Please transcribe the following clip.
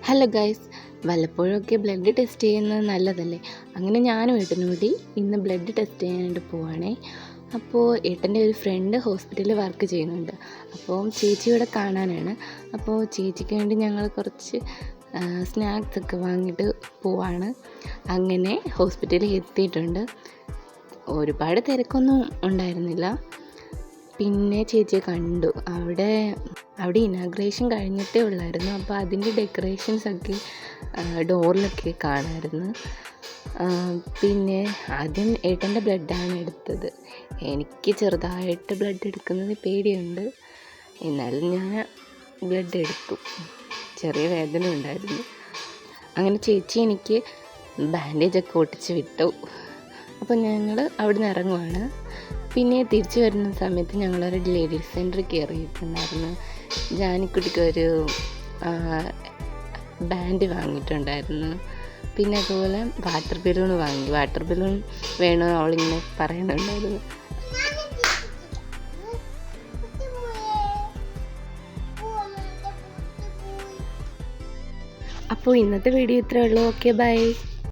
Hello guys, വല്ലപ്പോഴൊക്കെ blood test ചെയ്യുന്നത് നല്ലതല്ലേ? അങ്ങനെ ഞാനും ഏട്ടനും കൂടി ഇന്ന് ബ്ലഡ് ടെസ്റ്റ് ചെയ്യാനായിട്ട് പോവുകയാണേ. അപ്പോൾ ഏട്ടൻ്റെ ഒരു ഫ്രണ്ട് ഹോസ്പിറ്റലിൽ വർക്ക് ചെയ്യുന്നുണ്ട്. അപ്പോൾ ചേച്ചിയോടെ കാണാനാണ്. അപ്പോൾ ചേച്ചിക്ക് വേണ്ടി ഞങ്ങൾ കുറച്ച് സ്നാക്സ് ഒക്കെ വാങ്ങിയിട്ട് പോവാണ്. അങ്ങനെ ഹോസ്പിറ്റലിൽ എത്തിയിട്ടുണ്ട്. ഒരുപാട് തിരക്കൊന്നും ഉണ്ടായിരുന്നില്ല. പിന്നെ ചേച്ചിയെ കണ്ടു. അവിടെ ഇനാഗ്രേഷൻ കഴിഞ്ഞിട്ടേ ഉള്ളായിരുന്നു. അപ്പോൾ അതിൻ്റെ ഡെക്കറേഷൻസൊക്കെ ഡോറിലൊക്കെ കാണാമായിരുന്നു. പിന്നെ ആദ്യം ഏട്ടൻ്റെ ബ്ലഡാണ് എടുത്തത്. എനിക്ക് ചെറുതായിട്ട് ബ്ലഡ് എടുക്കുന്നത് പേടിയുണ്ട്. എന്നാലും ഞാൻ ബ്ലഡ് എടുത്തു. ചെറിയ വേദന ഉണ്ടായിരുന്നു. അങ്ങനെ ചേച്ചി എനിക്ക് ബാൻഡേജൊക്കെ ഒട്ടിച്ച് വിട്ടു. അപ്പോൾ ഞങ്ങൾ അവിടെ നിന്ന് ഇറങ്ങുവാണ്. പിന്നെ തിരിച്ചു വരുന്ന സമയത്ത് ഞങ്ങളൊരു ലേഡീസ് സെൻറ്ററിൽ കയറിയിട്ടുണ്ടായിരുന്നു. ജാനിക്കുട്ടിക്ക് ഒരു ബാൻഡ് വാങ്ങിയിട്ടുണ്ടായിരുന്നു. പിന്നെ അതുപോലെ വാട്ടർ ബലൂൺ വാങ്ങി. വാട്ടർ ബലൂൺ വേണോ അവളിങ്ങനെ പറയുന്നുണ്ടായിരുന്നു. അപ്പോൾ ഇന്നത്തെ വീഡിയോ ഇത്രയേ ഉള്ളൂ. Okay, by.